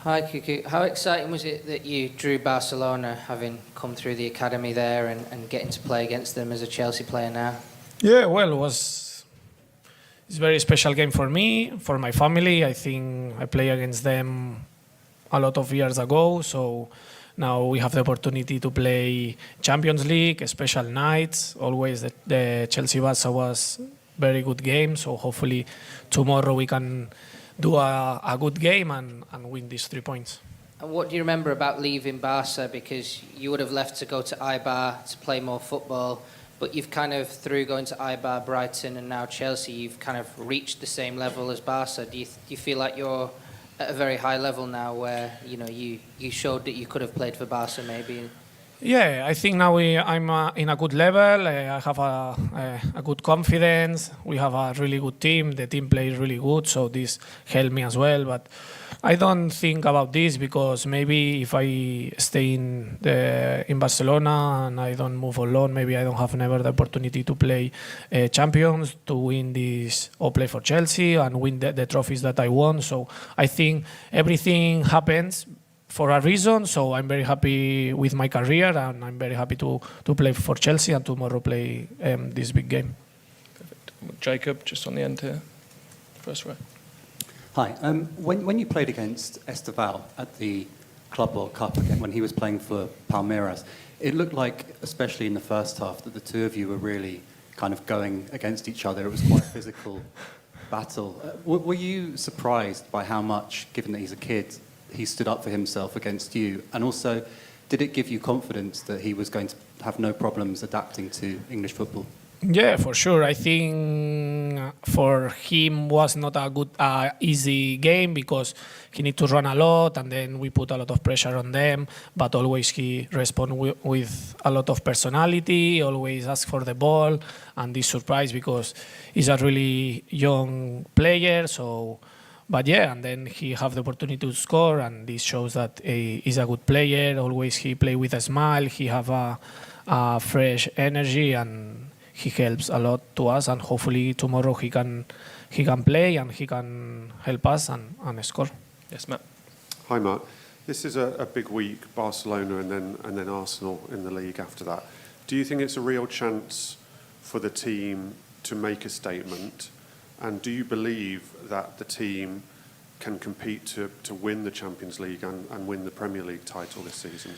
Hi, Kuku. How exciting was it that you drew Barcelona, having come through the academy there and getting to play against them as a Chelsea player now? Yeah, well, it's a very special game for me, for my family. I think I played against them a lot of years ago, so now we have the opportunity to play Champions League, special nights. Always the Chelsea-Barça was very good game, so hopefully tomorrow we can do a good game and win these 3 points. And what do you remember about leaving Barca? Because you would have left to go to Eibar to play more football, but you've kind of, through going to Eibar, Brighton and now Chelsea, you've kind of reached the same level as Barca. Do you feel like you're at a very high level now where, you know, you showed that you could have played for Barca maybe? Yeah, I think now I'm in a good level. I have a good confidence. We have a really good team. The team plays really good, so this helped me as well. But I don't think about this because maybe if I stay in Barcelona and I don't move on loan, maybe I don't have never the opportunity to play champions, to win this or play for Chelsea and win the trophies that I won. So I think everything happens for a reason, so I'm very happy with my career and I'm very happy to play for Chelsea and tomorrow play this big game. Perfect. Jacob, just on the end here, first row. Hi. When you played against Esteval at the Club World Cup again, when he was playing for Palmeiras, it looked like, especially in the first half, that the two of you were really kind of going against each other. It was quite a physical battle. Were you surprised by how much, given that he's a kid, he stood up for himself against you? And also, did it give you confidence that he was going to have no problems adapting to English football? Yeah, for sure. I think for him was not a good, easy game because he need to run a lot and then we put a lot of pressure on them. But always he respond with a lot of personality, always ask for the ball and this surprise because he's a really young player. So. But yeah, and then he have the opportunity to score, and this shows that he's a good player. Always he play with a smile. He have a fresh energy, and he helps a lot to us. And hopefully tomorrow he can play and he can help us and score. Yes, Matt. Hi, Mark. This is a big week, Barcelona and then Arsenal in the league after that. Do you think it's a real chance for the team to make a statement? And do you believe that the team can compete to win the Champions League and win the Premier League title this season?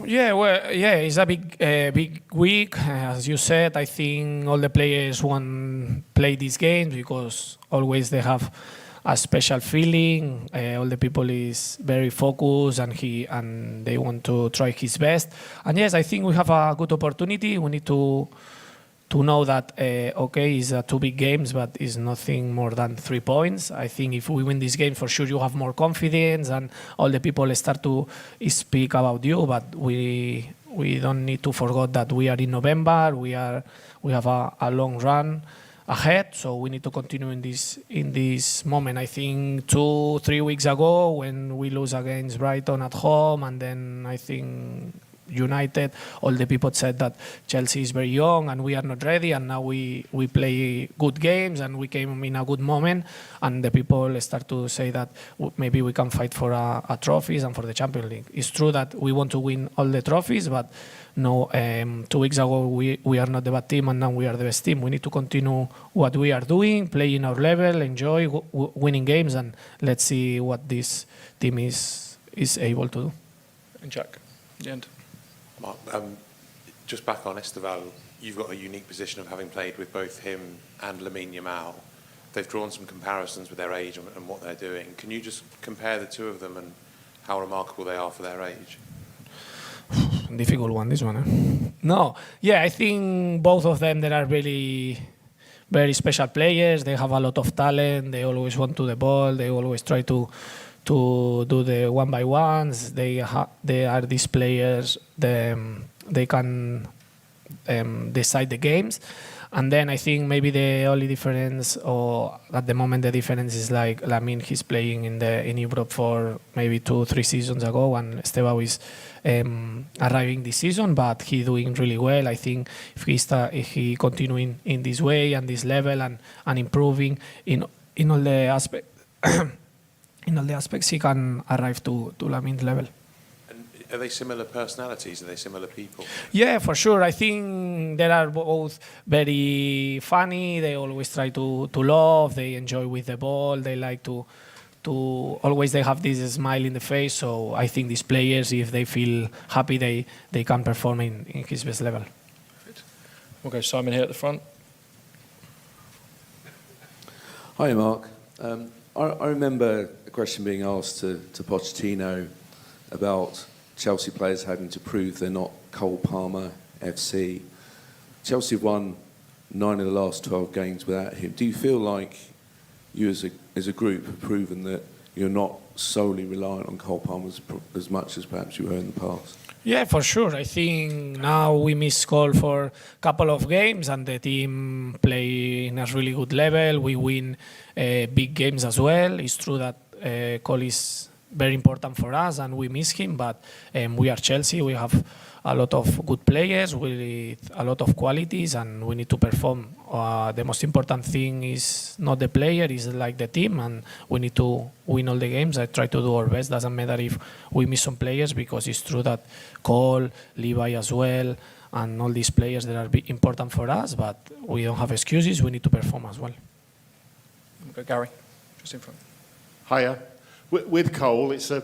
Yeah, well, yeah, it's a big week. As you said, I think all the players want to play these games because always they have a special feeling. All the people is very focused and they want to try his best. And yes, I think we have a good opportunity. We need to know that, okay, it's 2 big games, but it's nothing more than 3 points. I think if we win this game, for sure you have more confidence and all the people start to speak about you, but we don't need to forget that we are in November, we have a long run ahead, so we need to continue in this moment. I think 2-3 weeks ago when we lose against Brighton at home, and then I think United, all the people said that Chelsea is very young and we are not ready, and now we play good games and we came in a good moment, and the people start to say that maybe we can fight for a trophies and for the Champions League. It's true that we want to win all the trophies, but no, 2 weeks ago we are not the bad team and now we are the best team. We need to continue what we are doing, playing our level, enjoy winning games, and let's see what this team is able to do. And Jack, the end. Mark, just back on Esteval, you've got a unique position of having played with both him and Lamine Yamal. They've drawn some comparisons with their age and what they're doing. Can you just compare the two of them and how remarkable they are for their age? Difficult one, this one. No, yeah, I think both of them, they are really very special players. They have a lot of talent. They always want to the ball. They always try to do the one-by-ones. They are these players. They can decide the games. And then I think maybe the only difference, or at the moment the difference, is like Lamine, he's playing in Europe for maybe 2-3 seasons ago, and Estevao is arriving this season, but he doing really well. I think if he continuing in this way and this level and improving in all the aspects. in all the aspects he can arrive to Lamine level. And are they similar personalities? Are they similar people? Yeah, for sure. I think they are both very funny. They always try to love. They enjoy with the ball. They like to always they have this smile in the face. So I think these players, if they feel happy, they can perform in his best level. Perfect. We'll go Simon here at the front. Hi, Mark. I remember a question being asked to Pochettino about Chelsea players having to prove they're not Cole Palmer FC. Chelsea have won 9 of the last 12 games without him. Do you feel like you as a group have proven that you're not solely reliant on Cole Palmer as much as perhaps you were in the past? Yeah, for sure. I think now we miss Cole for a couple of games and the team play in a really good level. We win big games as well. It's true that Cole is very important for us and we miss him, but we are Chelsea. We have a lot of good players with a lot of qualities and we need to perform. The most important thing is not the player, it's like the team, and we need to win all the games. I try to do our best. Doesn't matter if we miss some players, because it's true that Cole, Levi as well, and all these players that are important for us, but we don't have excuses. We need to perform as well. We'll go Gary, just in front. Hiya. With Cole, it's a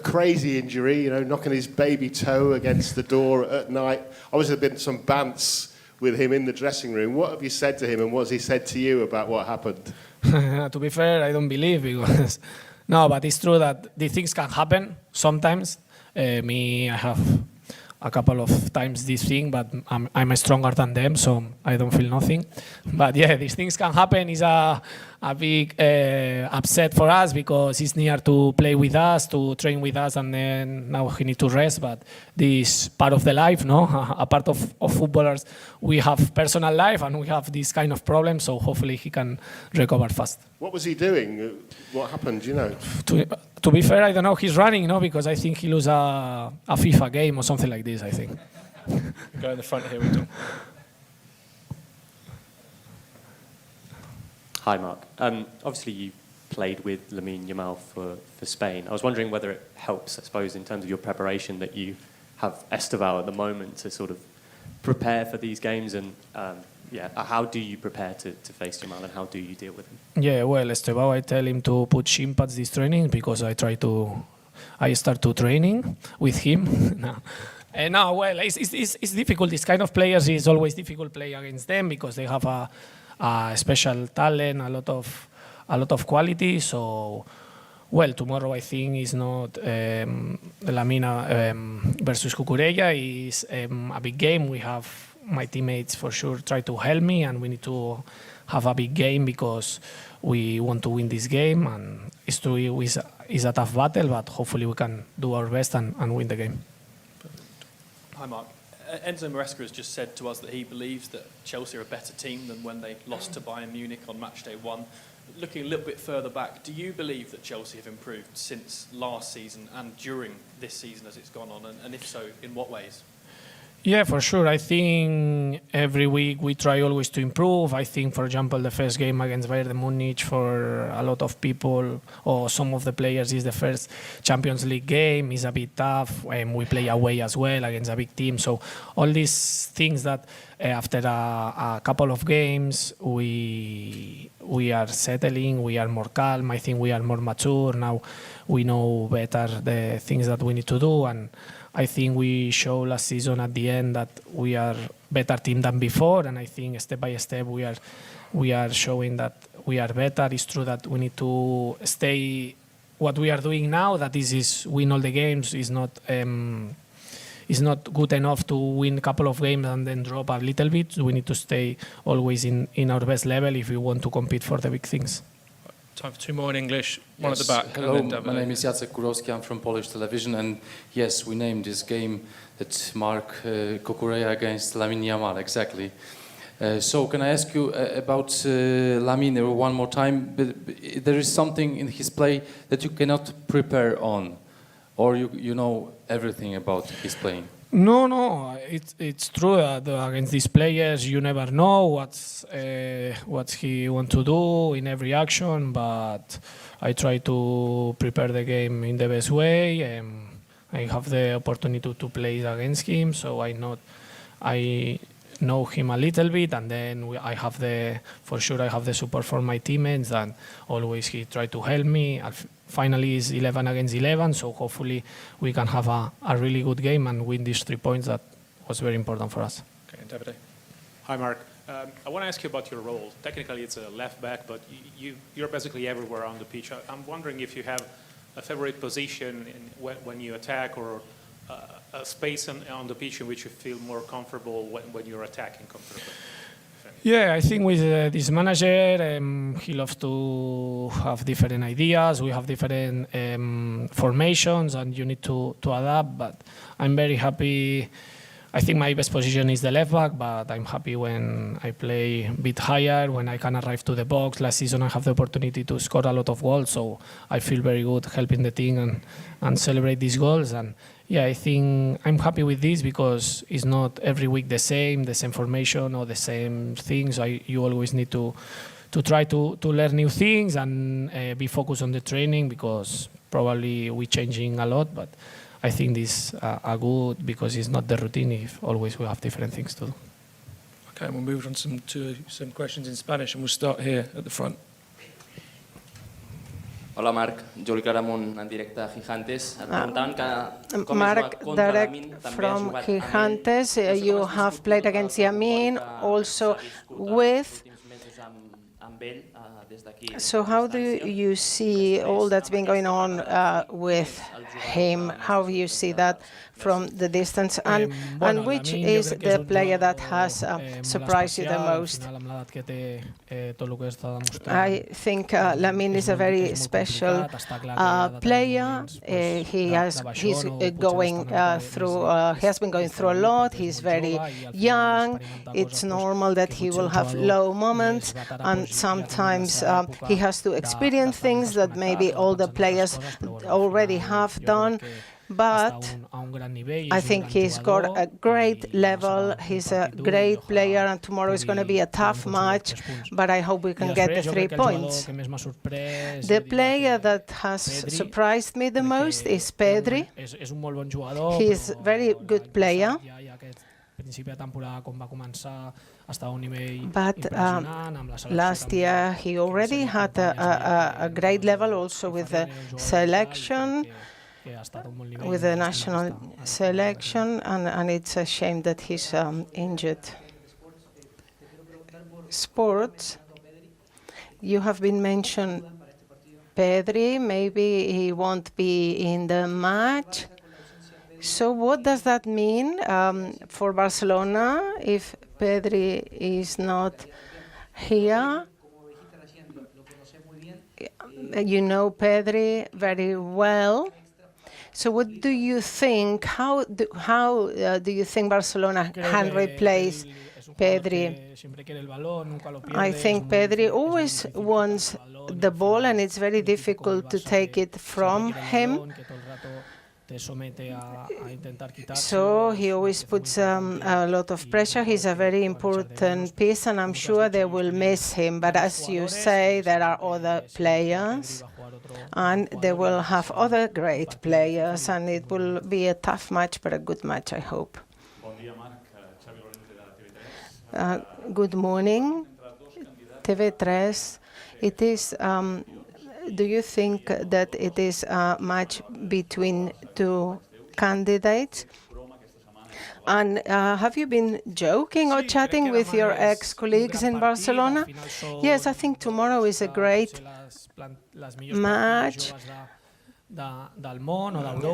crazy injury, you know, knocking his baby toe against the door at night. Obviously, there have been some bants with him in the dressing room. What have you said to him, and what has he said to you about what happened? To be fair, I don't believe, because no, but it's true that these things can happen sometimes. I have a couple of times this thing, but I'm stronger than them, so I don't feel nothing. But yeah, these things can happen. It's a big upset for us, because he's near to play with us, to train with us, and then now he needs to rest. But this part of the life, no? A part of footballers, we have personal life and we have this kind of problem, so hopefully he can recover fast. What was he doing? What happened, do you know? To be fair, I don't know. He's running, no? Because I think he lose a FIFA game or something like this, I think. Go in the front here with Tom. Hi, Mark. Obviously, you played with Lamine Yamal for Spain. I was wondering whether it helps, I suppose, in terms of your preparation, that you have Esteval at the moment to sort of prepare for these games, and how do you prepare to face Yamal, and how do you deal with him? Yeah, well, Esteban, I tell him to put shin pads this training, because I start to training with him. No, well, it's difficult. This kind of players is always difficult play against them, because they have a special talent, a lot of quality. So, well, tomorrow I think is not Lamina versus Kukureya. Is a big game. We have my teammates for sure try to help me, and we need to have a big game, because we want to win this game, and it's true it's a tough battle, but hopefully we can do our best and win the game. Hi, Mark. Enzo Maresca has just said to us that he believes that Chelsea are a better team than when they lost to Bayern Munich on match day 1. Looking a little bit further back, do you believe that Chelsea have improved since last season and during this season as it's gone on? And if so, in what ways? Yeah, for sure. I think every week we try always to improve. I think, for example, the first game against Bayern Munich for a lot of people or some of the players is the first Champions League game. It's a bit tough. We play away as well against a big team. So all these things that after a couple of games we are settling, we are more calm. I think we are more mature. Now we know better the things that we need to do, and I think we show last season at the end that we are better team than before, and I think step by step we are showing that we are better. It's true that we need to stay what we are doing now, that is win all the games, is not good enough to win a couple of games and then drop a little bit. We need to stay always in our best level if we want to compete for the big things. Time for 2 more in English. One Yes. at the back. Hello, my name is Jacek Kurowski. I'm from Polish television, and yes, we named this game that Mark Kukure against Lamine Yamal, exactly. So can I ask you about Lamine one more time? There is something in his play that you cannot prepare on, or you know everything about his playing? No, it's true that against these players you never know what he want to do in every action, but I try to prepare the game in the best way. I have the opportunity to play against him, so I know him a little bit, and then I have the support from my teammates, and always he try to help me. Finally, it's 11 against 11, so hopefully we can have a really good game and win these 3 points. That was very important for us. Okay, and David. Hi, Mark. I want to ask you about your role. Technically, it's a left back, but you're basically everywhere on the pitch. I'm wondering if you have a favorite position when you attack, or a space on the pitch in which you feel more comfortable when you're attacking comfortably. Yeah, I think with this manager, he loves to have different ideas. We have different formations, and you need to adapt. But I'm very happy. I think my best position is the left back, but I'm happy when I play a bit higher, when I can arrive to the box. Last season I have the opportunity to score a lot of goals, so I feel very good helping the team and celebrate these goals. And yeah, I think I'm happy with this because it's not every week the same formation or the same things. You always need to try to learn new things and be focused on the training, because probably we're changing a lot, but I think these are good because it's not the routine if always we have different things to do. Okay, we'll move on to some questions in Spanish, and we'll start here at the front. Hola, Marc. Juli Caramon en directe a Gigantes. Mark, direct from Gigantes. You have played against Yamin, also with. So how do you see all that's been going on with him? How do you see that from the distance? And which is the player that has surprised you the most? I think Lamine is a very special player. He has been going through a lot. He's very young. It's normal that he will have low moments, and sometimes he has to experience things that maybe all the players already have done. But I think he's got a great level. He's a great player, and tomorrow is going to be a tough match, but I hope we can get the 3 points. The player that has surprised me the most is Pedri. He's a very good player. But last year he already had a great level also with the selection, with the national selection, and it's a shame that he's injured. Sports, you have been mentioned Pedri, maybe he won't be in the match. So what does that mean for Barcelona if Pedri is not here? You know Pedri very well. So what do you think? How do you think Barcelona can replace Pedri? I think Pedri always wants the ball, and it's very difficult to take it from him. So he always puts a lot of pressure. He's a very important piece, and I'm sure they will miss him. But as you say, there are other players, and they will have other great players, and it will be a tough match, but a good match, I hope. Good morning, TV3. It is. Do you think that it is a match between two candidates? And have you been joking or chatting with your ex-colleagues in Barcelona? Yes, I think tomorrow is a great match.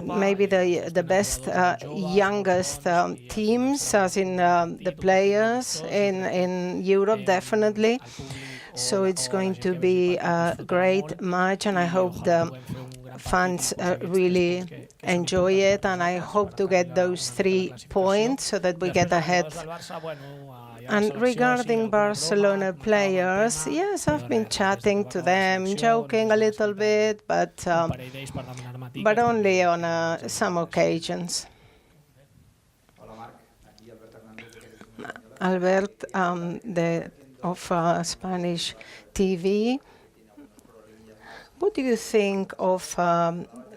Maybe the best youngest teams, as in the players in Europe, definitely. So it's going to be a great match, and I hope the fans really enjoy it, and I hope to get those 3 points so that we get ahead. And regarding Barcelona players, yes, I've been chatting to them, joking a little bit, but only on some occasions. Albert of Spanish TV. What do you think of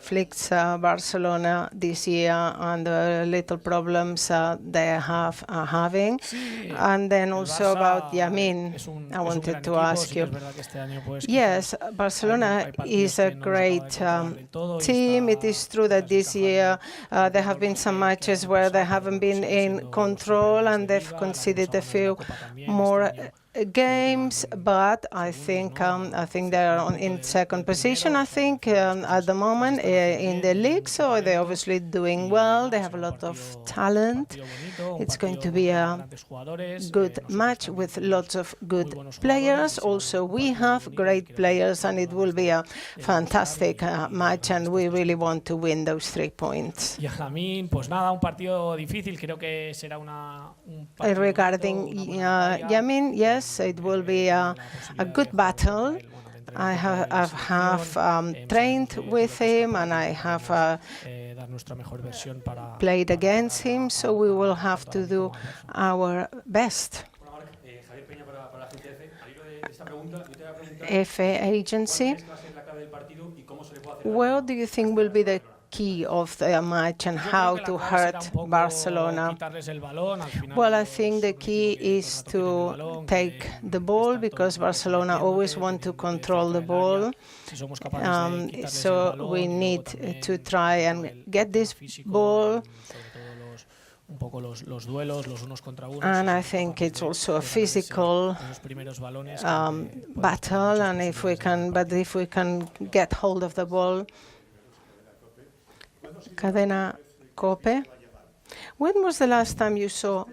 Flick's Barcelona this year and the little problems they are having? And then also about Yamin, I wanted to ask you. Yes, Barcelona is a great team. It is true that this year there have been some matches where they haven't been in control and they've conceded a few more games, but I think they're in second position. I think at the moment in the league, so they're obviously doing well. They have a lot of talent. It's going to be a good match with lots of good players. Also, we have great players, and it will be a fantastic match. And we really want to win those 3 points. Regarding Yamin, yes. It will be a good battle. I have trained with him and I have played against him, so we will have to do our best. FA agency, where do you think will be the key of the match and how to hurt Barcelona? Well, I think the key is to take the ball, because Barcelona always want to control the ball. So we need to try and get this ball. And I think it's also a physical battle, and if we can get hold of the ball. Cadena Cope. When was the last time you saw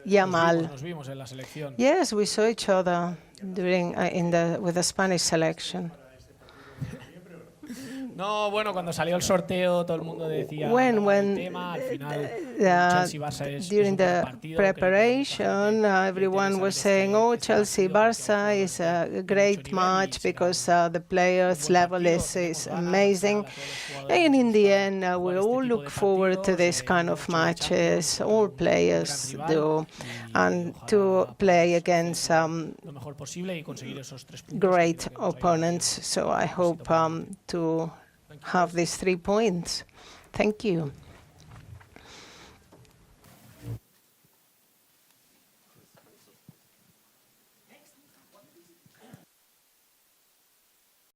Yamal? Yes, we saw each other during with the Spanish selection. No, bueno, cuando salió el sorteo todo el mundo decía during the preparation, everyone was saying, "Oh, Chelsea-Barça is a great match because the players' level is amazing." And in the end, we all look forward to this kind of matches. All players do, and to play against great opponents. So I hope to have these 3 points. Thank you.